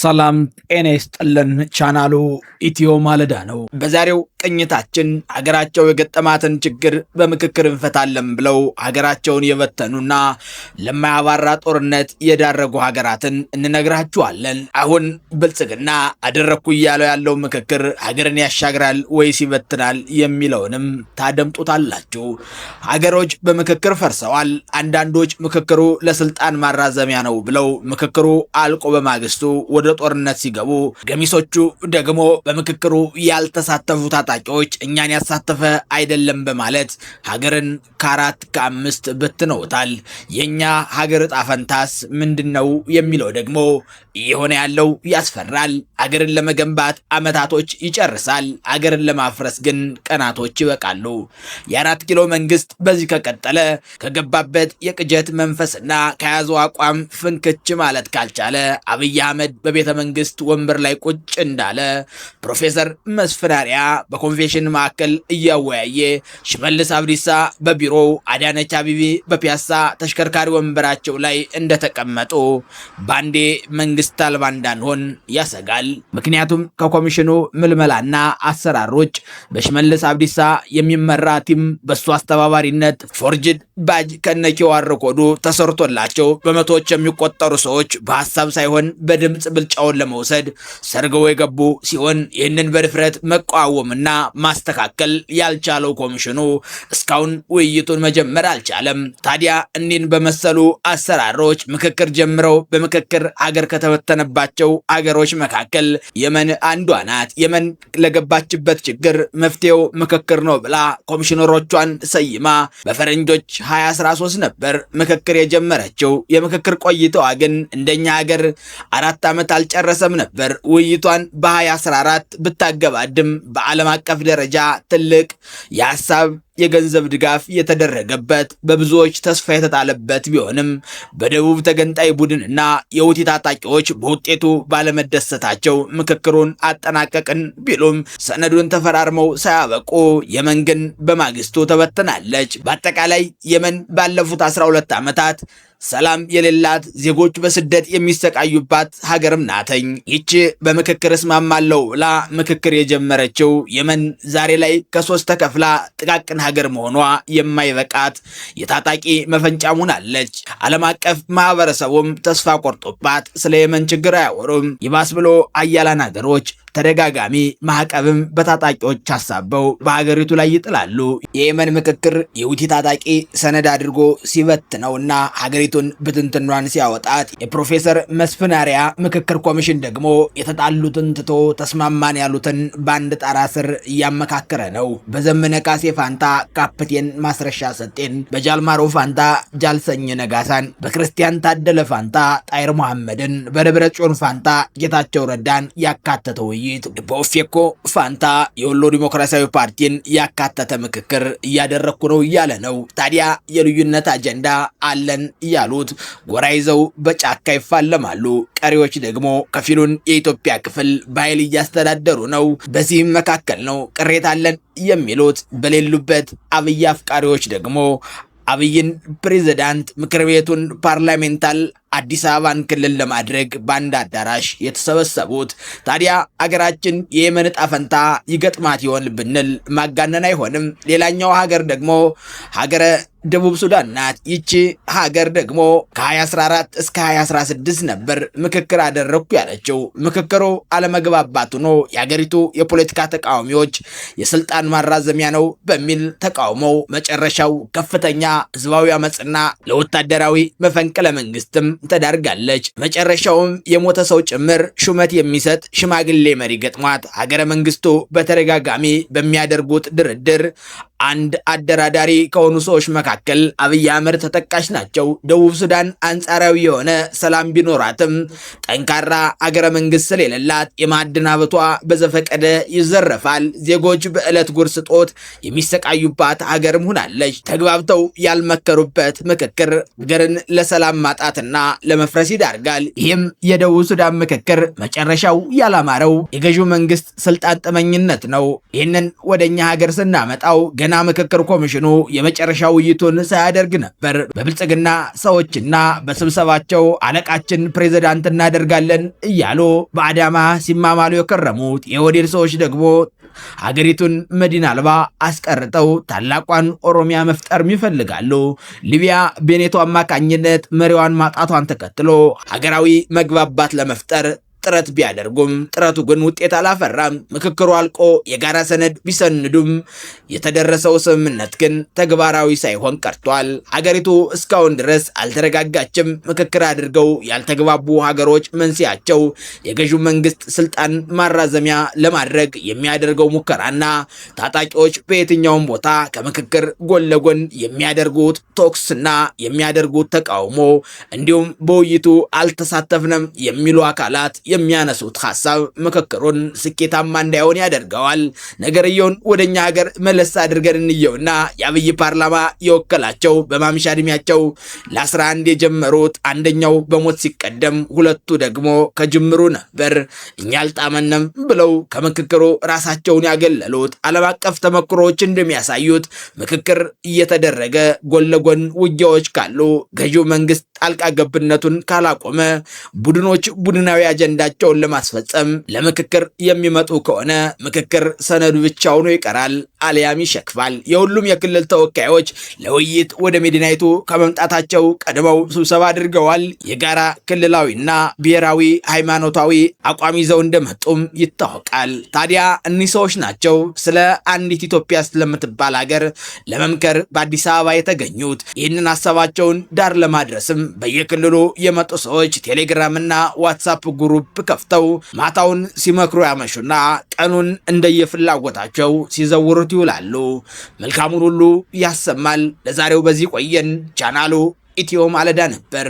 ሰላም ጤና ይስጥልን። ቻናሉ ኢትዮ ማለዳ ነው። በዛሬው ቅኝታችን ሀገራቸው የገጠማትን ችግር በምክክር እንፈታለን ብለው ሀገራቸውን የበተኑና ለማያባራ ጦርነት የዳረጉ ሀገራትን እንነግራችኋለን። አሁን ብልጽግና አደረኩ እያለው ያለው ምክክር ሀገርን ያሻግራል ወይስ ይበትናል የሚለውንም ታደምጡታላችሁ። ሀገሮች በምክክር ፈርሰዋል። አንዳንዶች ምክክሩ ለስልጣን ማራዘሚያ ነው ብለው ምክክሩ አልቆ በማግስቱ ወደ ጦርነት ሲገቡ፣ ገሚሶቹ ደግሞ በምክክሩ ያልተሳተፉ ታጣቂዎች እኛን ያሳተፈ አይደለም በማለት ሀገርን ከ4 ከ5 በትነውታል። የኛ ሀገር ዕጣ ፈንታስ ምንድነው የሚለው ደግሞ እየሆነ ያለው ያስፈራል። ሀገርን ለመገንባት ዓመታቶች ይጨርሳል። ሀገርን ለማፍረስ ግን ቀናቶች ይበቃሉ። የ4 ኪሎ መንግስት በዚህ ከቀጠለ ከገባበት የቅጀት መንፈስና ከያዘው አቋም ፍንክች ማለት ካልቻለ አብይ አህመድ በቤተ መንግስት ወንበር ላይ ቁጭ እንዳለ ፕሮፌሰር መስፍን አርአያ በኮንቬንሽን ማዕከል እያወያየ ሽመልስ አብዲሳ በቢሮው አዳነች አቤቤ በፒያሳ ተሽከርካሪ ወንበራቸው ላይ እንደተቀመጡ ባንዴ መንግስት አልባ እንዳንሆን ያሰጋል። ምክንያቱም ከኮሚሽኑ ምልመላና አሰራሮች በሽመልስ አብዲሳ የሚመራ ቲም በሱ አስተባባሪነት ፎርጅድ ባጅ ከነኪዋር ኮዱ ተሰርቶላቸው በመቶዎች የሚቆጠሩ ሰዎች በሐሳብ ሳይሆን በድምጽ ብልጫውን ለመውሰድ ሰርገው የገቡ ሲሆን ይህንን በድፍረት መቃወምና ማስተካከል ያልቻለው ኮሚሽኑ እስካሁን ውይይቱን መጀመር አልቻለም። ታዲያ እኒህን በመሰሉ አሰራሮች ምክክር ጀምረው በምክክር ሀገር ከተበተነባቸው አገሮች መካከል የመን አንዷ ናት። የመን ለገባችበት ችግር መፍትሄው ምክክር ነው ብላ ኮሚሽነሮቿን ሰይማ በፈረንጆች 2013 ነበር ምክክር የጀመረችው። የምክክር ቆይታዋ ግን እንደኛ ሀገር 4 ዓመት አልጨረሰም ነበር። ውይይቷን በ2014 ብታገባድም በዓለም አቀፍ ደረጃ ትልቅ የሀሳብ የገንዘብ ድጋፍ የተደረገበት በብዙዎች ተስፋ የተጣለበት ቢሆንም በደቡብ ተገንጣይ ቡድንና የሁቲ ታጣቂዎች በውጤቱ ባለመደሰታቸው ምክክሩን አጠናቀቅን ቢሉም ሰነዱን ተፈራርመው ሳያበቁ የመን ግን በማግስቱ ተበትናለች። በአጠቃላይ የመን ባለፉት 12 ዓመታት ሰላም የሌላት ዜጎች በስደት የሚሰቃዩባት ሀገርም ናተኝ። ይቺ በምክክር እስማማለሁ ብላ ምክክር የጀመረችው የመን ዛሬ ላይ ከ3 ተከፍላ ጥቃቅን ሀገር መሆኗ የማይበቃት የታጣቂ መፈንጫ ሆናለች። ዓለም አቀፍ ማህበረሰቡም ተስፋ ቆርጦባት ስለ የመን ችግር አያወሩም። ይባስ ብሎ አያላን ሀገሮች ተደጋጋሚ ማዕቀብም በታጣቂዎች አሳበው በሀገሪቱ ላይ ይጥላሉ። የየመን ምክክር የሁቲ ታጣቂ ሰነድ አድርጎ ሲበትነውና ሀገሪቱን ብትንትኗን ሲያወጣት የፕሮፌሰር መስፍን አርአያ ምክክር ኮሚሽን ደግሞ የተጣሉትን ትቶ ተስማማን ያሉትን በአንድ ጣራ ስር እያመካከረ ነው። በዘመነ ካሴ ፋንታ ካፕቴን ማስረሻ ሰጤን፣ በጃልማሮ ፋንታ ጃልሰኝ ነጋሳን፣ በክርስቲያን ታደለ ፋንታ ጣይር መሐመድን፣ በደብረ ጽዮን ፋንታ ጌታቸው ረዳን ያካተተው በኦፌኮ ፋንታ የወሎ ዲሞክራሲያዊ ፓርቲን ያካተተ ምክክር እያደረኩ ነው እያለ ነው። ታዲያ የልዩነት አጀንዳ አለን ያሉት ጎራ ይዘው በጫካ ይፋለማሉ። ቀሪዎች ደግሞ ከፊሉን የኢትዮጵያ ክፍል በኃይል እያስተዳደሩ ነው። በዚህም መካከል ነው ቅሬታ አለን የሚሉት። በሌሉበት አብይ አፍቃሪዎች ደግሞ አብይን ፕሬዝዳንት፣ ምክር ቤቱን ፓርላሜንታል፣ አዲስ አበባን ክልል ለማድረግ በአንድ አዳራሽ የተሰበሰቡት። ታዲያ አገራችን የየመን ዕጣ ፈንታ ይገጥማት ይሆን ብንል ማጋነን አይሆንም። ሌላኛው ሀገር ደግሞ ሀገረ ደቡብ ሱዳን ናት። ይቺ ሀገር ደግሞ ከ2014 እስከ 2016 ነበር ምክክር አደረኩ ያለችው። ምክክሩ አለመግባባት ሆኖ የሀገሪቱ የፖለቲካ ተቃዋሚዎች የስልጣን ማራዘሚያ ነው በሚል ተቃውመው መጨረሻው ከፍተኛ ህዝባዊ አመፅና ለወታደራዊ መፈንቅለ መንግስትም ተዳርጋለች። መጨረሻውም የሞተ ሰው ጭምር ሹመት የሚሰጥ ሽማግሌ መሪ ገጥሟት ሀገረ መንግስቱ በተደጋጋሚ በሚያደርጉት ድርድር አንድ አደራዳሪ ከሆኑ ሰዎች መካከል አብይ አህመድ ተጠቃሽ ናቸው። ደቡብ ሱዳን አንጻራዊ የሆነ ሰላም ቢኖራትም ጠንካራ አገረ መንግስት ስለሌላት የማዕድን ሀብቷ በዘፈቀደ ይዘረፋል። ዜጎች በዕለት ጉርስ ጦት የሚሰቃዩባት ሀገርም ሆናለች። ተግባብተው ያልመከሩበት ምክክር ሀገርን ለሰላም ማጣትና ለመፍረስ ይዳርጋል። ይህም የደቡብ ሱዳን ምክክር መጨረሻው ያላማረው የገዢው መንግስት ስልጣን ጠመኝነት ነው። ይህንን ወደኛ ሀገር ስናመጣው ገና ገና ምክክር ኮሚሽኑ የመጨረሻ ውይይቱን ሳያደርግ ነበር በብልጽግና ሰዎችና በስብሰባቸው አለቃችን ፕሬዝዳንት እናደርጋለን እያሉ በአዳማ ሲማማሉ የከረሙት የኦህዴድ ሰዎች ደግሞ ሀገሪቱን መዲና አልባ አስቀርጠው ታላቋን ኦሮሚያ መፍጠር ይፈልጋሉ። ሊቢያ በኔቶ አማካኝነት መሪዋን ማጣቷን ተከትሎ ሀገራዊ መግባባት ለመፍጠር ጥረት ቢያደርጉም ጥረቱ ግን ውጤት አላፈራም። ምክክሩ አልቆ የጋራ ሰነድ ቢሰንዱም የተደረሰው ስምምነት ግን ተግባራዊ ሳይሆን ቀርቷል። ሀገሪቱ እስካሁን ድረስ አልተረጋጋችም። ምክክር አድርገው ያልተግባቡ ሀገሮች መንስኤያቸው የገዢው መንግስት ስልጣን ማራዘሚያ ለማድረግ የሚያደርገው ሙከራና ታጣቂዎች በየትኛውም ቦታ ከምክክር ጎን ለጎን የሚያደርጉት ቶክስና የሚያደርጉት ተቃውሞ እንዲሁም በውይይቱ አልተሳተፍንም የሚሉ አካላት የሚያነሱት ሐሳብ ምክክሩን ስኬታማ እንዳይሆን ያደርገዋል። ነገርየውን ወደኛ ሀገር መለስ አድርገን እንየውና የአብይ ፓርላማ የወከላቸው በማምሻ እድሜያቸው ለ11 የጀመሩት አንደኛው በሞት ሲቀደም ሁለቱ ደግሞ ከጅምሩ ነበር። እኛ አልጣመንም ብለው ከምክክሩ ራሳቸውን ያገለሉት ዓለም አቀፍ ተመክሮዎች እንደሚያሳዩት ምክክር እየተደረገ ጎን ለጎን ውጊያዎች ካሉ ገዢው መንግስት ጣልቃ ገብነቱን ካላቆመ ቡድኖች ቡድናዊ አጀንዳቸውን ለማስፈጸም ለምክክር የሚመጡ ከሆነ ምክክር ሰነዱ ብቻ ሆኖ ይቀራል፣ አልያም ይሸክፋል። የሁሉም የክልል ተወካዮች ለውይይት ወደ መዲናይቱ ከመምጣታቸው ቀድመው ስብሰባ አድርገዋል። የጋራ ክልላዊና ብሔራዊ ሃይማኖታዊ አቋም ይዘው እንደመጡም ይታወቃል። ታዲያ እኒህ ሰዎች ናቸው ስለ አንዲት ኢትዮጵያ ስለምትባል ሀገር ለመምከር በአዲስ አበባ የተገኙት። ይህንን ሀሳባቸውን ዳር ለማድረስም በየክልሉ የመጡ ሰዎች ቴሌግራምና ዋትሳፕ ግሩፕ ከፍተው ማታውን ሲመክሩ ያመሹና ቀኑን እንደየፍላጎታቸው ሲዘውሩት ይውላሉ። መልካሙን ሁሉ ያሰማል። ለዛሬው በዚህ ቆየን። ቻናሉ ኢትዮ ማለዳ ነበር።